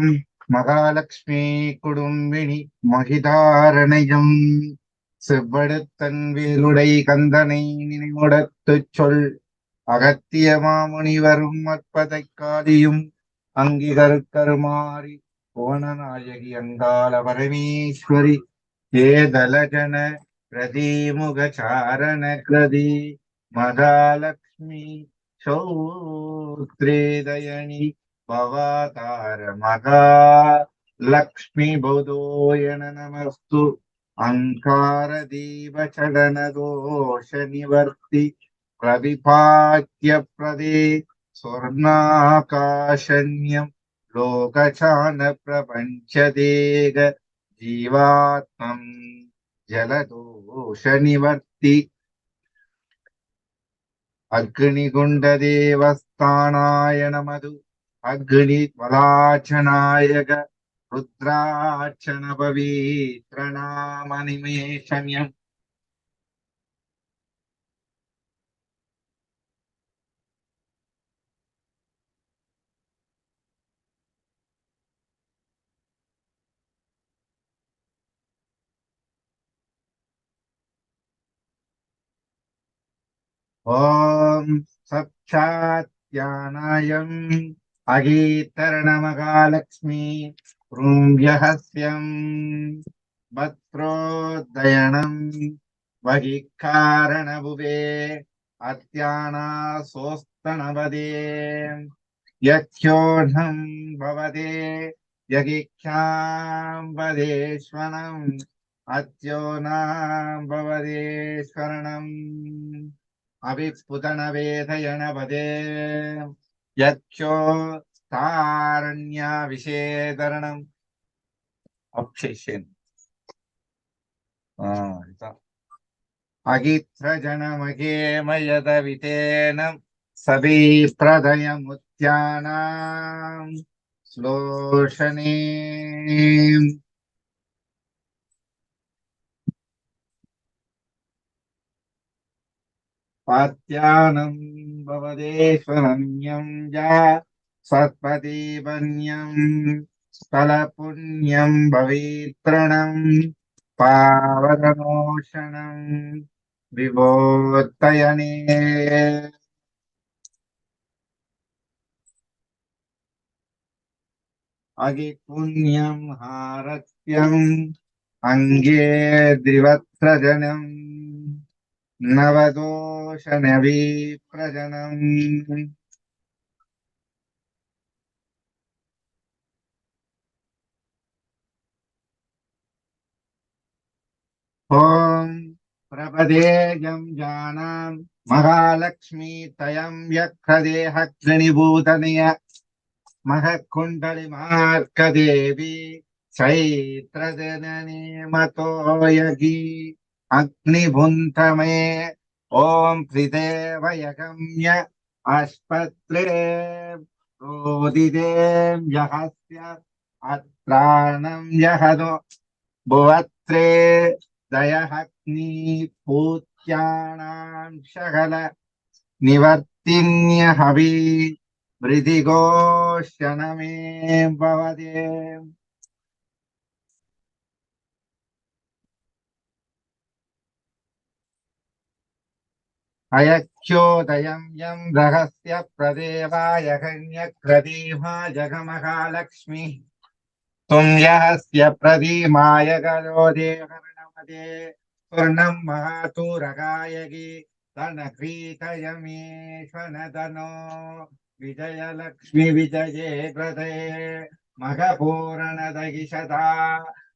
ஓம் மகாலட்சுமி குடும்பினி மகிதாரணையம் செவ்வடுத்தன் வேலுடை கந்தனை நினைமுடத்துச் சொல் அகத்திய மாமுனிவரும் அற்பதைக் காதியும் அங்கிகருக்கருமாறி புவனநாயகி அங்காள பரமேஸ்வரி ஏதலஜன பிரதிமுக சாரண கிருதி மகாலட்சுமி சௌத்ரேதயணி பவாதார மகா லக்ஷ்மி பௌதோயன நமஸ்து அங்கார தீப சடன தோஷ நிவர்த்தி பிரவிபாக்ய பிரதே ஸ்வர்ணாகாஷன்யம் லோகசான பிரபஞ்சதேக ஜீவாத்மம் ஜலதோஷ நிவர்த்தி அக்னிகுண்ட தேவஸ்தானாய நமது அக்னி வலாச்சநாயக ருத்ராட்சண பவித்ரணாமனிமேஷன்யம் ஓம் சச்சாத்யானாயம் அகீதரண மகாலட்சுமி ரும்யஹஸ்யம் பத்ரோதயனம் வகிக்காரணபுவே அத்யானா சோஸ்தனவதே யக்ஷோணம் பவதே யகிக்ஷாம் வதேஸ்வனம் அத்யோனாம் பவதேஸ்வரணம் அவிப்புதனவேதயணபதே யக்ஷோ தாரண்யா விஷேதரணம் அப்சேஷன் அகித்ரஜனமகேமயதவிதேனம் சபீ பிரதயமுத்யானாம் ஸ்லோஷனே பாத்யானம் பவதேஸ்வரண்யம் யா சத்பதீபன்யம் ஸ்தலபுண்யம் பவித்ரணம் பாவனமோஷணம் விபோத்தயனே அகிபுண்யம் ஹாரத்யம் அங்கே திரிவத்ரஜனம் நவதோஷநவி பிரஜனம் ஓம் பிரபதேயம் ஜானாம் மகாலட்சுமி தயம் யக்ரதேஹ கிருணிபூதனிய மகக்குண்டலி மார்க்கதேவி சைத்ரதனேமதோயகி அக்னிபுந்தமே ஓம் பிரிதேவயகம்ய அஸ்பத்ரே ரோதிதேம் யஹஸ்ய அத்ராணம் யஹதோ புவத்ரே தயஹக்னி பூத்யானாம் சகல நிவர்த்தின்ய ஹவி விருதிகோஷணமே பவதே அயக்ஷோதயம் யம் ரகஸ்ய பிரதேவாயகன்ய கிரதீமா ஜகமகாலக்ஷ்மி தும்யஹஸ்ய பிரதீமாய கரோதேகர்ணமதே ஸ்வர்ணம் மகாதூரகாயகி தனக்ரீதயமேஸ்வனதனோ விஜயலக்ஷ்மி விஜயே பிரதே மகபூரணதகிஷதா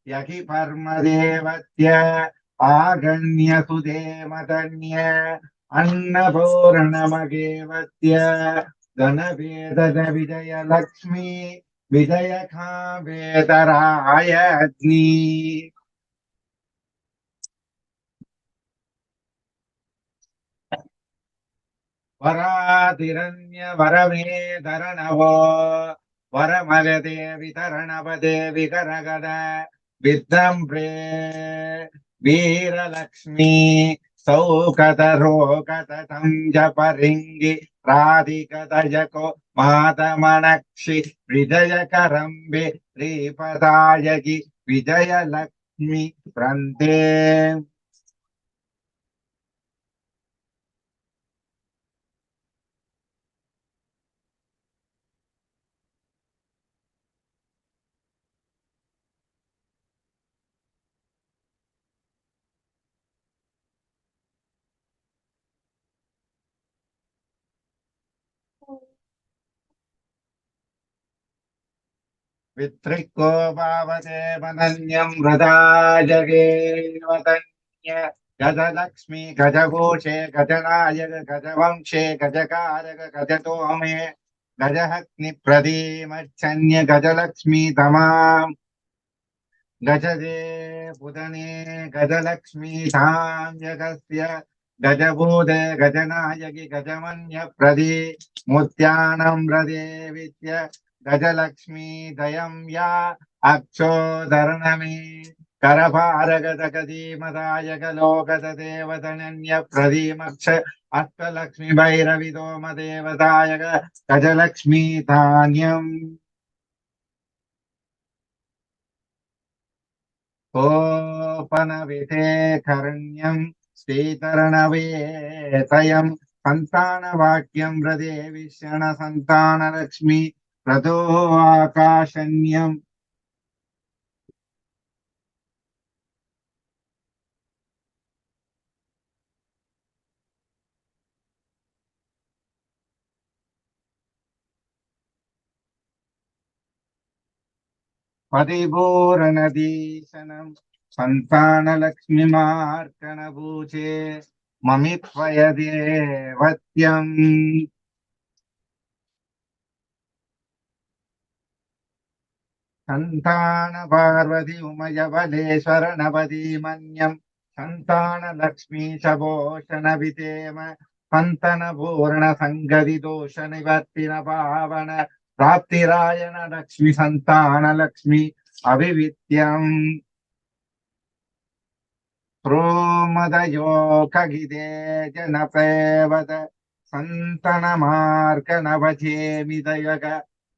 யகி பர்மதேவத்ய ஆகண்ய சுதேமதன்ய அன்னபூரணமகேவத்ய தனவேதத விஜயலக்ஷ்மி விஜயகாவேதராய அக்னி வராதிரண்ய வரமேதரணவோ வரமகதே விதரணபதே விகரகத வித்தம்ப்ரே வீரலக்ஷ்மி சௌகதரோகதம் ஜபரிங்கி राधिकदयको मातमनक्षि विजयकरम्बे श्रीपदायकि विजयलक्ष्मी वृन्दे वित्रिको भावते मनन्यं वृथा जगेवतन्य गजलक्ष्मी गजघोषे गजनायक गजवंशे गजकारक गजतोमे गजहग्नि प्रदीमच्छन्य गजलक्ष्मी तमाम् गजदे पुदने गजलक्ष्मी साम्यगस्य गजभूते गजनायकि गजमन्य प्रदी मुत्यानं हृदे विद्य गजलक्ष्मी दयं या अक्षोदर्णमे करभारगदगदीमदायक लोकद देवतनन्य प्रदीमक्ष अष्टलक्ष्मी भैरविदोम देवदायक गजलक्ष्मी धान्यम् कोपनविधेकरण्यं श्रीतरणवेतयं सन्तानवाक्यं हृदे विषण सन्तानलक्ष्मी रथो आकाशन्यम् परिपूरणदीशनं सन्तानलक्ष्मीमार्कणभूषे ममित्वयदेवत्यम् संतान पार्वती उमय बलेश्वर नवदी मन्यम संतान लक्ष्मी शभोषण वितेम संतन पूर्ण संगति दोष निवर्तिन पावन प्राप्तिरायण लक्ष्मी संतान लक्ष्मी अभिविद्यम प्रोमदयो खगिदे जनपेवद संतन मार्ग नवचेमिदयग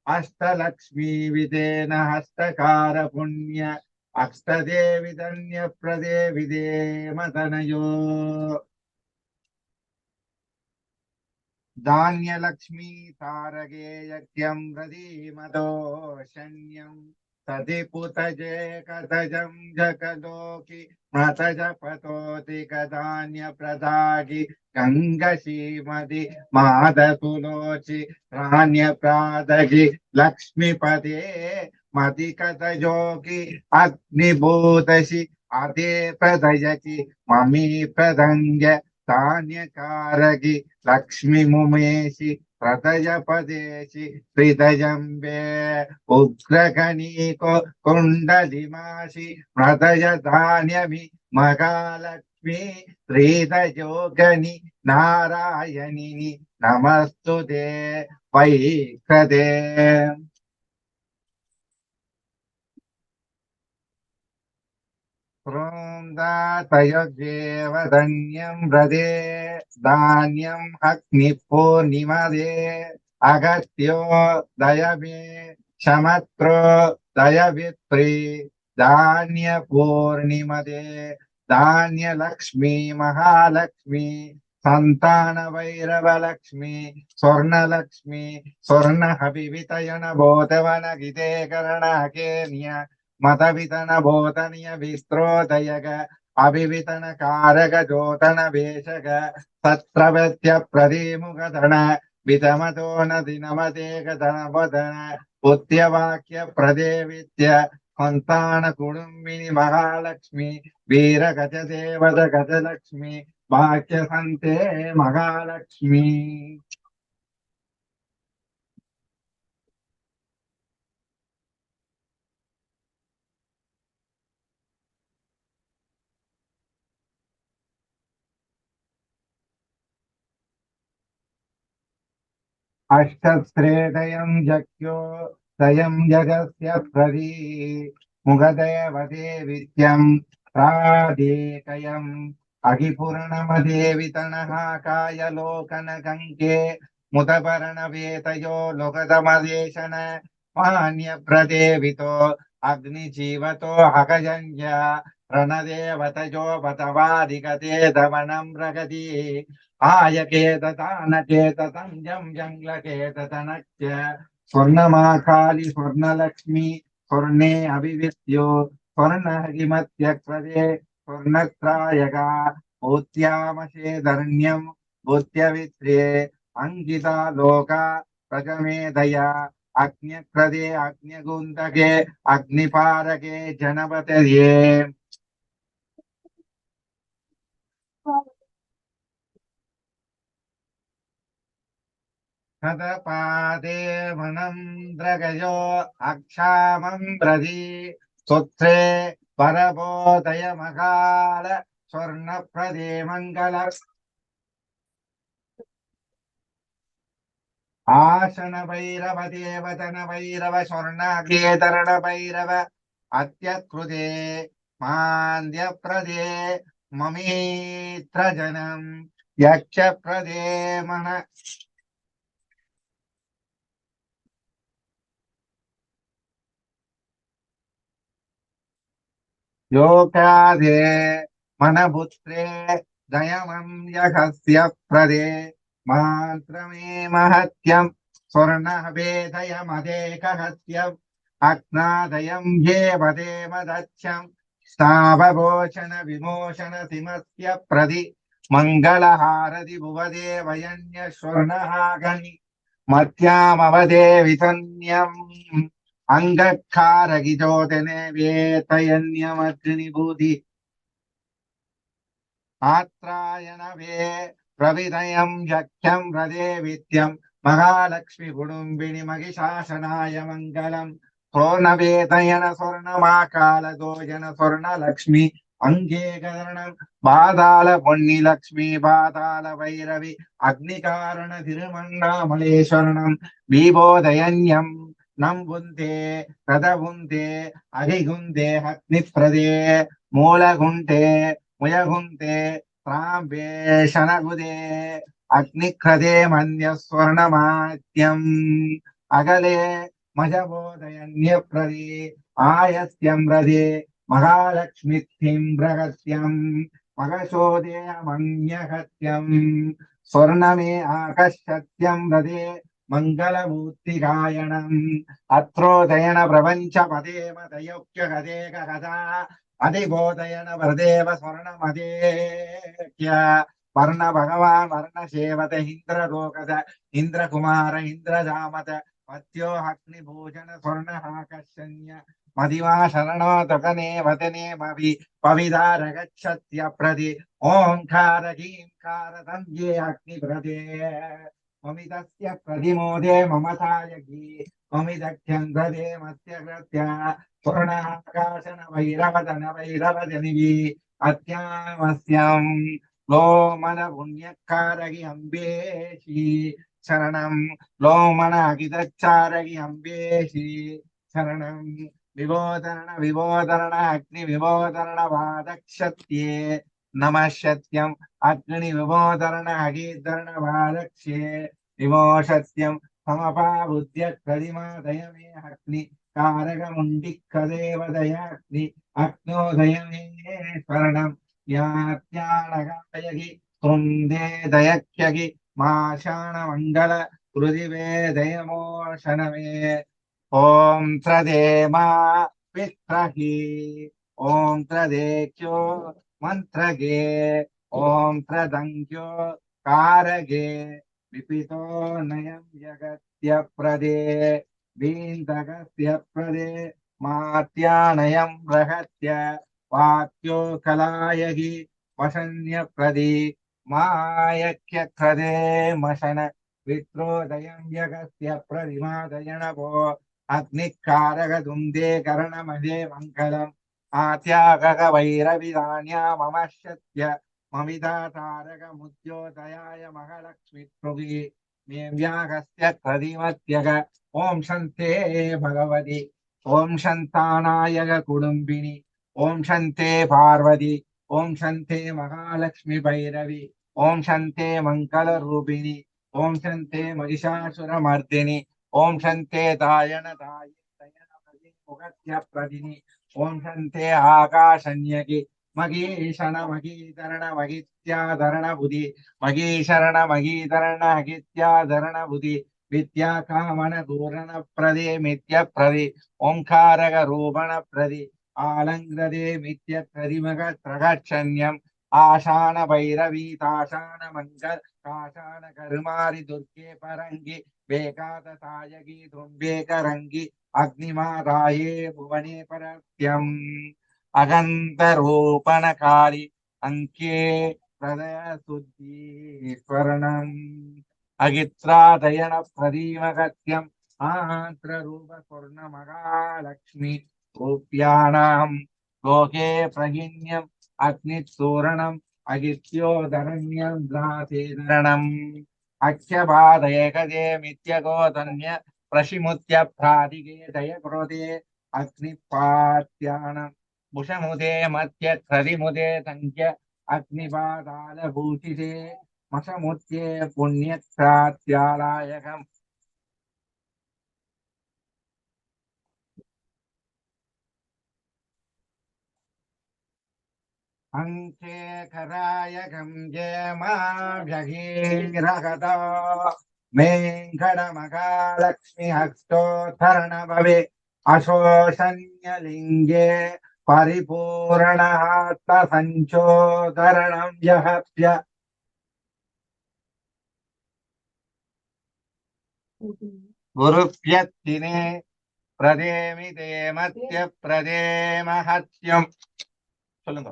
अष्टलक्ष्मी विदेन हस्तकार पुण्य अष्टदेवि धन्य प्रदे विदेमतनयो धान्यलक्ष्मी तारकेयज्ञं प्रदीमदोषण्यं तदिपुतजे कथजं जगदोकि मतज पतोति कधान्य प्रदागि गङ्गशीमदि मादतुलोचि प्राण्य प्रादगि लक्ष्मीपदे मदिकतजोगि अग्निभूतसि अदे प्रदयति ममी प्रदङ्ग धान्यकारगि लक्ष्मी मुमेशि हृदयपदेशि हृदयम्बे उग्रगणीको कुण्डलिमासि हृदय धान्यमि महालक्ष्मी हृदयोगनि नारायणिनि नमस्तुते वैकृते दातयज्येव धन्यं व्रजे धान्यं अग्निपूर्णिमदे अगत्यो दयमे शमत्रो दयवित्रि धान्यपूर्णिमदे धान्यलक्ष्मी महालक्ष्मी संतान भैरवलक्ष्मी स्वर्णलक्ष्मी स्वर्ण हविवितयन बोधवन गिते करणकेन्य मतवितन बोधनीय विस्त्रोदयग अभिवितन कारक जोतन वेशग सत्रवत्य प्रदीमुख धन वितमतो न दिनमतेक धन वदन पुत्यवाक्य प्रदेवित्य संतान कुडुम्बिनी महालक्ष्मी वीर गज देवद गजलक्ष्मी वाक्य संते महालक्ष्मी अष्टश्रेदयं जज्ञो दयं जगस्य प्रदी मुगदेवदे विद्यं प्रादेकयम् अगिपूर्णमदे वितनः कायलोकन गङ्गे मुदभरणवेतयो लोकदमदेशन मान्यप्रदेवितो अग्निजीवतो हगजन्य रणदेवतयो बतवादिगते दमनं प्रगति आयकेततानकेततं जं जङ्लकेततनच्च स्वर्णमाकालि स्वर्णलक्ष्मी स्वर्णे अभिविद्यो स्वर्णहरिमत्यक्रदे स्वर्णत्रायका भूत्यामशेधर्ण्यं भूत्यवित्रे अंकिता लोका प्रजमेदया अग्निक्रदे अग्निगुंदके अग्निपारके जनपतये हतपादे मनन्द्रगयो अक्षामं प्रति स्तोत्रे परबोधयमकाल स्वर्णप्रदे मङ्गल आसन भैरव देवतन भैरव स्वर्णाकेतरण भैरव अत्यकृते मान्द्य प्रदे ममित्र जनम यक्ष प्रदे मन योगादे मनपुत्रे दयमं यहस्य प्रदे मात्रमे महत्यं स्वर्णवेदयमदेकहत्यम् अग्नादयं ये वदेमदच्छं स्थावभोषण विमोचन सिमस्य प्रदि मङ्गलहारति भुवदे वयन्य स्वर्णहागनि मत्यामवदे वितन्यम् अंगकारगिजोदने वेतयन्यमग्निभूति आत्रायण वे प्रविदयं यख्यं हृदे विद्यं महालक्ष्मी कुडुम्बिनि महिषासनाय मङ्गलम् स्वर्णवेदयन स्वर्णमाकालदोजन स्वर्णलक्ष्मी अंगेकरणं बादाल पुण्यलक्ष्मी बादाल भैरवी अग्निकारण तिरुमण्णामलेश्वरणं विभोदयन्यं नंबुंदे रदबुंदे अहिगुंदे अग्निप्रदे मूलगुंडे मुयगुंदे त्रांबे शनगुदे अग्निक्रदे मन्य स्वर्णमात्यम् अगले मजबोधयन्यप्रदे आयस्यं हृदे महालक्ष्मीथिं बृहत्यं मगशोदे मन्यहत्यं स्वर्णमे आकर्षत्यं हृदे मंगलमूर्तिगायणम् अत्रोदयन प्रपंच पदेम दयोक्य गदेक गदा अधिबोधयन वरदेव स्वर्णमदेक्य वर्ण भगवान वर्ण सेवत इंद्र लोकद इंद्र कुमार इंद्र जामत मत्यो अग्नि भोजन स्वर्ण आकर्षण्य मदिवा शरणो तकने वदने मवि पविदार गच्छत्य प्रदि ओंकार हींकार तंजे अग्नि प्रदे ममितस्य प्रतिमोदे ममतायगी ममिदक्षन्द्रदे मत्यकृत्य स्वर्णाकाशन भैरवदन भैरवजनिवि अत्यामस्यं लोमन पुण्यकारगि अम्बेशी शरणं लोमन अगितच्चारगि अम्बेशी शरणं विभोदरण विभोदरण अग्नि विभोदरण वादक्षत्ये नमः सत्यम् अग्नि विमोदरण अगीधरण वालक्ष्ये विमोशत्यं समपाबुद्ध्य कदिमादय मे अग्नि कारकमुण्डिक्कदेव दयाग्नि अग्नोदय मे स्वर्णं यात्यानगायगि तुन्दे दयक्यगि माशाणमङ्गल कृदिवे दयमोषणमे ॐ त्रदेमा वित्रहि ॐ त्रदेक्यो मंत्रगे ओम प्रदंग्यो कारगे विपितो नयं जगत्य प्रदे बीन्दगस्य प्रदे मात्यानयं बृहत्य वाक्यो कलायगि वशन्य प्रदे मायक्य प्रदे मशन वित्रोदयं जगत्य प्रतिमादयनभो अग्निकारक दुन्दे करणमदे मङ्गलम् आत्यागग वैरविधान्या मम शत्य ममिदा तारक मुद्योदयाय महालक्ष्मी प्रभि मेव्यागस्य प्रदिमत्यग ओम शन्ते भगवति ओम शन्तानायक कुडुम्बिनि ओम शन्ते पार्वती ओम शन्ते महालक्ष्मी भैरवी ओम शन्ते मंगल रूपिणी ओम शंते महिषासुरमर्दिनि ओम शंते दायन दाय दयन मुगत्य प्रदिनि ओम शंते आकाशन्यकि मगीशण मगीधरण मगित्याधरण बुधि मगीशरण मगीधरण अगित्याधरण बुधि विद्या कामन दूरण प्रदे मिथ्य प्रदे ओंकारक रूपण प्रदे आलंग्रदे मिथ्य प्रदिमग त्रगक्षण्यम आशान भैरवी ताशान मंगल काशान करुमारि दुर्गे परंगी बेकात तायगी धुंबेकरंगी अग्निमादाये भुवने परत्यम अगंत रूपणकारी अंके हृदय शुद्धि स्वर्णम अगित्रादयन प्रदीमगत्यम आंत्र रूप स्वर्ण महालक्ष्मी रूप्याणाम लोके प्रहिण्यम अग्नितोरणम अगित्योदरण्यम द्रासेदरणम अक्षबाधयकदे मिथ्यगोधन्य प्रशिमुत्य प्रादिगे दय क्रोधे अग्निपात्यानम मुषमुदे मध्य त्रदिमुदे संख्य अग्निपादाल भूषिते मशमुत्ये पुण्यत्रात्यालायकम् अंके करायकं जयमाभ्यगीरगदा मेङ्गडमहालक्ष्मी हस्तोद्धरण भवे अशोषण्यलिङ्गे परिपूर्णहात्मसञ्चोदरणं जहप्य गुरुप्यत्तिने प्रदेमि देमत्य प्रदेमहत्यम् சொல்லுங்க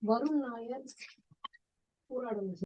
வருண் நாயர் போராடும்